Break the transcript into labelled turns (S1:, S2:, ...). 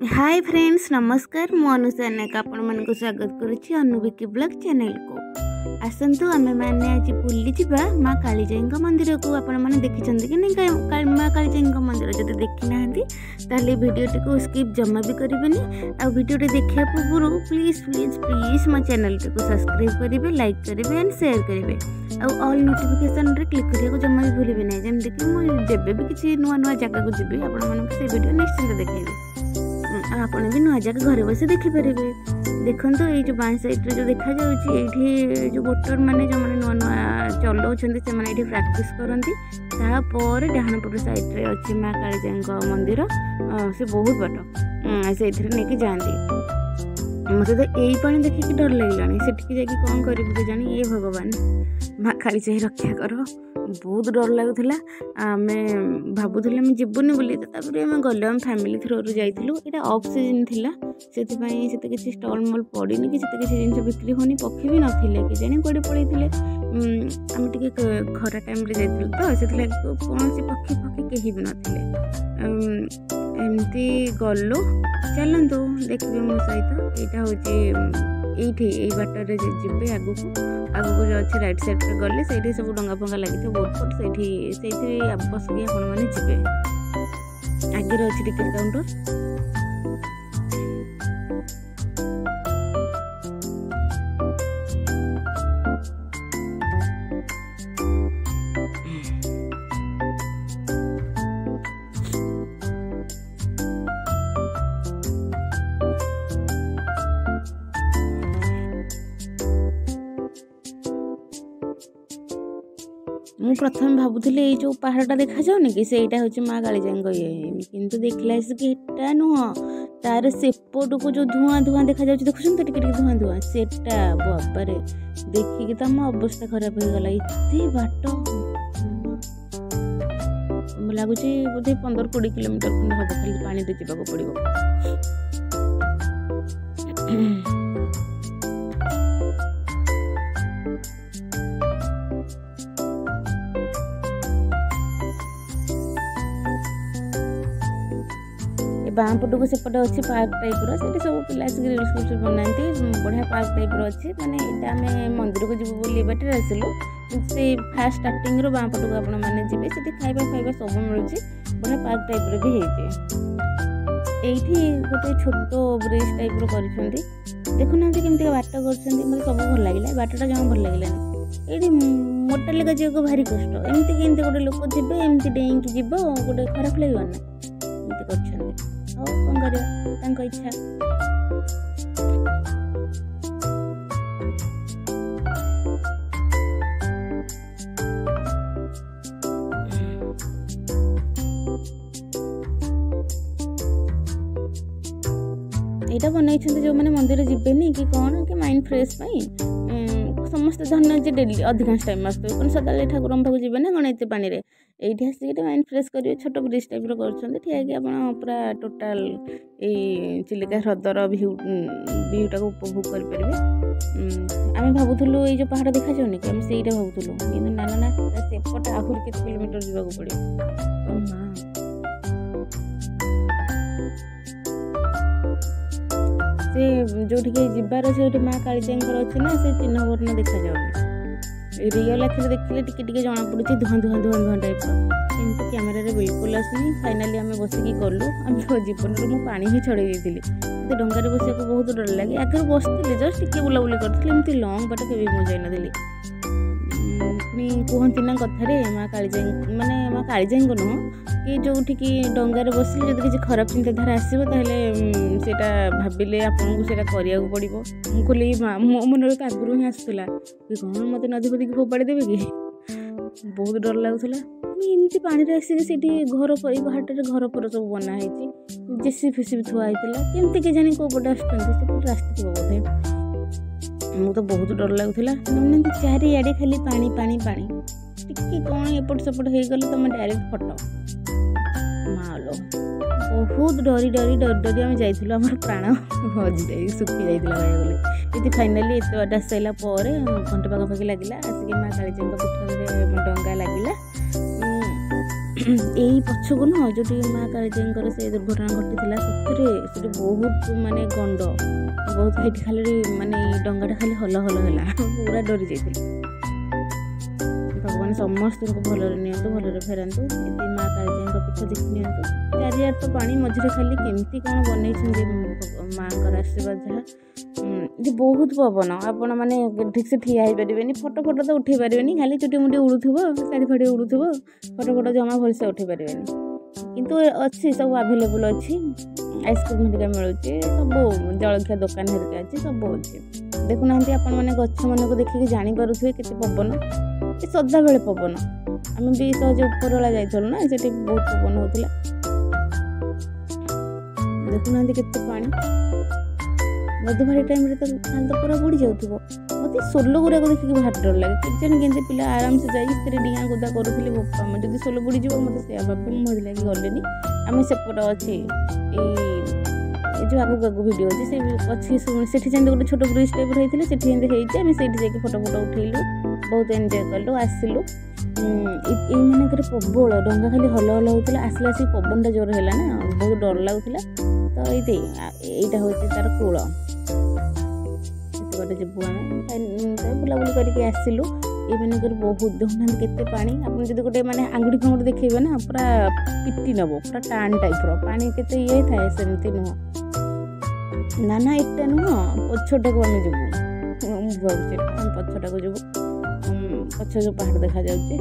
S1: Hi friends नमस्कार मु अनुषा नायक आपण मन को स्वागत करुच्ची अनुविकी ब्लॉग चैनल को। आसतु आमे माने आज बुली जिबा माँ कालीजाई मंदिर को। आपण माने देखिछन्ती कि नहीं माँ कालीजाई मंदिर जदि देखि नाहंती ताले वीडियोटी को स्किप जमा भी करिवेनी। आ वीडियोटी देखिया पूर्व प्लीज प्लीज प्लीज मो चैनल को सब्सक्राइब करिवे, लाइक करिवे एंड शेयर करिवे। आ ऑल नोटिफिकेशन रे क्लिक करिया को जमा भी भूलिबे नै। जेमति कि मु जेबे भी किछि नुवा नुवा जगह को जिबी आपण माने से वीडियो निश्चित देखिबे। आपने भी नुआ जगह घर बस देखिपारे। देखो ये जो बाँ साइड जो देखा ये जो वोटर मैंने जो मैंने नुआ नुआ चलाऊँ से प्राक्टिस करती। तापर डाहाण पट साइड रे अच्छी माँ कालीजाई मंदिर से बहुत बाट से नहीं जाती। मत तो यही पानी देखिक डर लगे सेठी जाकि कौन करी जानी। ये भगवान माँ कालीजाई रक्षा कर, बहुत डर लगुला। आम भावुल आम जीवनी बोली आम गले आम फैमिली थ्रोरू जाइलु। यहाँ ऑफ सीजन थिला से किसी स्टल मल पड़ी कि किसी जिन बिक्री होनी पक्षी भी नथिले कि जाने कड़े पड़े। आम टे खरा टाइम रे जाइलु तो से कौन पक्षी पक्षी कहीं भी नथिले। एमती गलु चलतु देखिए मो सहित। यहाँ हूँ ये बाटर जी आगू आगू जो अच्छे राइट साइड पे गले से सब डंगा फंगा लगी बोट फोट से बसिक आपने जी आगे अच्छी टिकेट काउंटर। मु प्रथम भावुली ये जो पहाड़टा देखा जाऊनी कि सेटा हूँ माँ कालीजाई ये किंतु देखला एटा नुह तार सेपट को जो धुआं धुआं देखा जाऊँ देखुन तो टिके धुआं धुआं सेटा बाबारे देखिकी तो मो अवस्था खराब हो गला। इतने बाट लगुच बोधे 15-20 किलोमीटर खंड हम खाली पानी रे जावाक पड़ो। बाँ पट को सेपटे अच्छी पार्क टाइप रे सब पिला रील्स बनाती बढ़िया पार्क टाइप अच्छी। माने आम मंदिर को जीव बोली बाटर आसलु से फास्ट स्टार्टिंग रो बाँ पट को आपण मैंने जी से खाଇବା खाଇବା सब मिलूँ बढ़िया पार्क टाइप भी होती। गोटे छोट ब्रिज टाइप कर देखुना केमती बाट कर मतलब सब भल लगे। बाटटा जमा भल लगे ये मोटा लेगा जाओ भारी कष्ट। एमती केमती गोटे लोक जी एमती डेईकी जीव गोटे खराब लगे ना एमती कर कौन कर इच्छा। यहाँ बनई जो मैंने मंदिर जीवेनि कि कौन कि माइंड फ्रेश समस्त धन्य जे डेली अधिकांश टाइम आसते कौन सदा ठाकुर पाक जी ना कौन एत पानी ये आसिक माइंड फ्रेश करेंगे। छोट ब्रिज टाइप कर पूरा टोटाल ये चिलिका ह्रदर भ्यूटा को उपभोग करें। आम भावुलु ये जो पहाड़ देखा जाऊनी कि से भावुलु कि ना ना सेपट आहरी के किलोमीटर जावाक पड़ो। से जो जीवार से माँ कालीजाई अच्छी ना से चिन्ह वर्ण देखा जाऊनी। रियल आखिर देखिले टिके जना पड़ी धुआं धुआं धुआं धुआं टाइप किंतु कैमेरा रे बिल्कुल आसनी। फाइनाली आम बसिकी गलु आम जीवन में मुझे पानी ही छड़े जाइली। तो डंगार बसिया बहुत डर लगे। आगे बसती जस्ट टिके बुलाबुली करते एमती लंग बाट के मुझे जाइनी। पुणी कहती ना कथारे माँ कालीजाई माने माँ कालीजाई को नुह कि जो डंगार बसिले जो किसी खराब चिंताधारा आसो सेटा भाविले आपको से करने पड़ो। मुझे मो मन तो आगुरी ही आसूला कि कौन मत नदी फदी फोपाड़ी देवे कि बहुत डर लगुला। एमती पानी आसिक घर पहाड़ घर पर सब बनाई जेसी फेसी भी थुआ केमती के जानी कौ पटे आसते बोधे। मुझे तो बहुत डर लगुला चारिआडे खाली पानी पानी पानी टिके कौन एपट सेपट हो गले तुम डायरेक्ट फटो मालो। बहुत डरी डरी डरी डरी आम जाइलु आम प्राण हजि सुखी जाता गले। ये फाइनाली एत बाट आस सारा घंटे पाखापाखि लगे आसिक माँ कालीजाई पीठ में डंगा लगे यही पछकु नुह जो माँ कालीजाईଙ୍କର से दुर्घटना घटी सतरे से बहुत माने गंड बहुत ये खाली माने डंगाटा खाली हल हल है पूरा डरी जाइए। भगवान समस्त को भलरे नियंतु भलरे फेरंतु ये माँ कालीजाईଙ୍କ पीठ देखि नियंतु चारियार तो पानी मझे खाली केमती कौन बनई माँ का आशीर्वाद जहाँ बहुत पवन आपण मैंने ठीक से ठिया हो पारे फोटो फोटो तो उठे पारे खाली चुटी मुटी उड़ुव शाढ़ी फाड़ी उड़ुव फोटो फोटो जमा भलसे उठे पारे किंतु अच्छी सब आवेलेबल अच्छी आइसक्रीम हरिका मिलूँ सब जलखिया दुकान हरिका अच्छी सब अच्छी देखुना आपण मैंने गछ मन को देखिए जापे के पवन सदा बेले पवन आम भी सहज उपरला जाइलु ना से बहुत पवन होता देखुना के पानी मधुभारी टाइम तो खाल तो पूरा बुड़ी जाऊँ मत सोलो गुराक देखिए भारी डर लगे किचन पिला आराम से जाइए डिया गोदा करूँ बोपा जब सोलो बुड़ी जाव मत से भाभी मुझे लगे गलेनी आम सेपट अच्छे जो आगे आगे भिड अच्छे से अच्छी से गोटे छोट ब्रिज टाइप होती है आम से फोटो फोटो उठेलु बहुत एंजॉय कलु आसिलु ये मानक प्रबल डंगा खाली हल हल होता आसला आसिक पवन जोर है ना बहुत डर लगुला तो यहीटा हूँ तार कूल बाटे जब आम बुलाबुली करके आसिलु ये मानक बहुत देखुना केते पानी आप जो गोटे मैंने आंगुठी फांगुठी देखेबे ना पूरा पिटी नब पूरा टाण टाइप पानी केते ये थाए सेमती नुह ना ना एटा नुह पछटा को आम जीवु पछटा को जीवु पछ जो पहाड़ देखा जाउछे